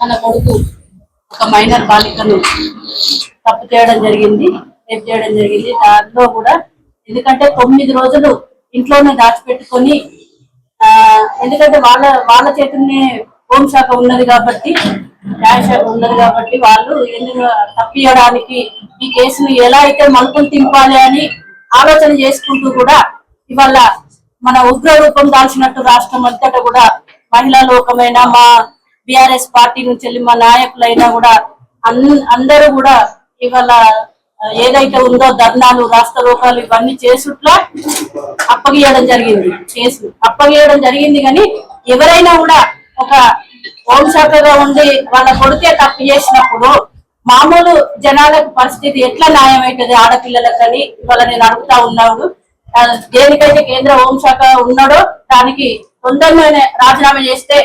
తన కొడుకు ఒక మైనర్ బాలికను తప్పు చేయడం జరిగింది, రేప్ చేయడం జరిగింది. దాంట్లో కూడా ఎందుకంటే 9 రోజులు ఇంట్లోనే దాచిపెట్టుకొని ఎందుకంటే వాళ్ళ చేతుల్ని హోంశాఖ ఉన్నది కాబట్టి, న్యాయశాఖ ఉన్నది కాబట్టి వాళ్ళు ఎందుకు తప్పియడానికి ఈ కేసును ఎలా అయితే మలుపులు తింపాలి అని ఆలోచన చేసుకుంటూ కూడా ఇవాళ మన ఉగ్ర రూపం దాల్చినట్టు రాష్ట్రం అంతటా కూడా మహిళా లోకమైన మా బిఆర్ఎస్ పార్టీ నుంచి వెళ్ళి మా నాయకులైనా కూడా అందరూ కూడా ఇవాళ ఏదైతే ఉందో ధర్నాలు రాష్ట్ర లోకాలు ఇవన్నీ చేసుట్లా అప్పగియడం జరిగింది, కేసు అప్పగియడం జరిగింది. కానీ ఎవరైనా కూడా ఒక హోంశాఖగా ఉండి వాళ్ళ కొడుకే తప్పు చేసినప్పుడు మామూలు జనాలకు పరిస్థితి ఎట్లా న్యాయం అవుతుంది ఆడపిల్లలకు అని ఇవాళ నేను అడుగుతా ఉన్నాడు. దేనికైతే కేంద్ర హోంశాఖ ఉన్నాడో దానికి తొందరగానే రాజీనామా చేస్తే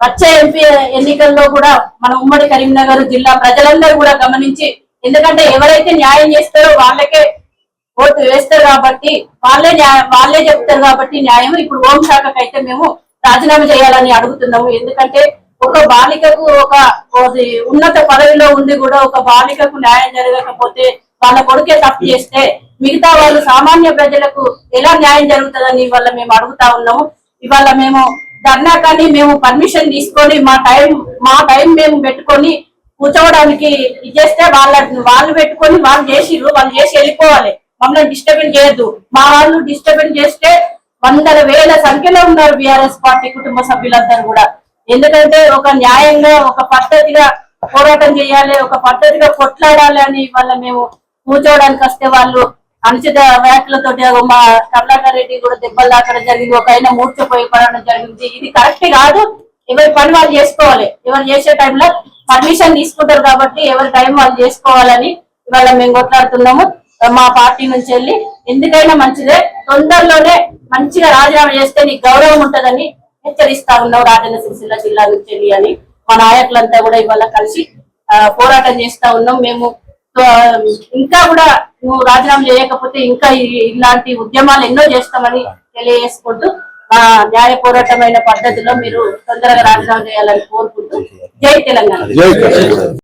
వచ్చే ఎంపీ ఎన్నికల్లో కూడా మన ఉమ్మడి కరీంనగర్ జిల్లా ప్రజలందరూ కూడా గమనించి, ఎందుకంటే ఎవరైతే న్యాయం చేస్తారో వాళ్ళకే ఓటు వేస్తారు కాబట్టి వాళ్ళే చెప్తారు కాబట్టి న్యాయం. ఇప్పుడు హోంశాఖకు అయితే మేము రాజీనామా చేయాలని అడుగుతున్నాము. ఎందుకంటే ఒక బాలికకు ఒక ఉన్నత పదవిలో ఉండి కూడా ఒక బాలికకు న్యాయం జరగకపోతే వాళ్ళ కొడుకే తప్పు చేస్తే మిగతా వాళ్ళు సామాన్య ప్రజలకు ఎలా న్యాయం జరుగుతుందని ఇవాళ మేము అడుగుతా ఉన్నాము. ఇవాళ మేము ధర్నా కానీ మేము పర్మిషన్ తీసుకొని మా టైం మేము పెట్టుకొని కూర్చోవడానికి ఇచ్చేస్తే వాళ్ళు పెట్టుకొని వాళ్ళు చేసి వెళ్ళిపోవాలి. మమ్మల్ని డిస్టర్బెన్స్ చేయొద్దు. మా వాళ్ళు డిస్టర్బెన్స్ చేస్తే వందల వేల సంఖ్యలో ఉన్నారు బిఆర్ఎస్ పార్టీ కుటుంబ సభ్యులందరూ కూడా. ఎందుకంటే ఒక న్యాయంగా ఒక పద్ధతిగా పోరాటం చేయాలి, ఒక పద్ధతిగా కొట్లాడాలి అని వాళ్ళ మేము కూర్చోవడానికి వస్తే వాళ్ళు అనుచిత వ్యాఖ్యలతోటి మా కమలాకర్ రెడ్డి కూడా దెబ్బలు తాకడం జరిగింది, ఒక ఆయన మూర్చపోయి పడడం జరిగింది. ఇది కరెక్ట్ కాదు. ఎవరి పని వాళ్ళు చేసుకోవాలి. ఎవరు చేసే టైంలో పర్మిషన్ తీసుకుంటారు కాబట్టి ఎవరి టైం వాళ్ళు చేసుకోవాలని ఇవాళ మేము కొట్లాడుతున్నాము. మా పార్టీ నుంచి వెళ్ళి ఎందుకైనా మంచిదే, తొందరలోనే మంచిగా రాజీనామా చేస్తే నీకు గౌరవం ఉంటదని హెచ్చరిస్తా ఉన్నాం రాజన్న సిరిసిల్ల జిల్లా నుంచి వెళ్ళి అని మా నాయకులంతా కూడా ఇవాళ కలిసి పోరాటం చేస్తా ఉన్నాం. మేము ఇంకా కూడా నువ్వు రాజీనామా చేయకపోతే ఇంకా ఇలాంటి ఉద్యమాలు ఎన్నో చేస్తామని తెలియజేసుకుంటూ మా న్యాయ పోరాటమైన పద్ధతిలో మీరు తొందరగా రాజీనామా చేయాలని కోరుకుంటూ జై తెలంగాణ.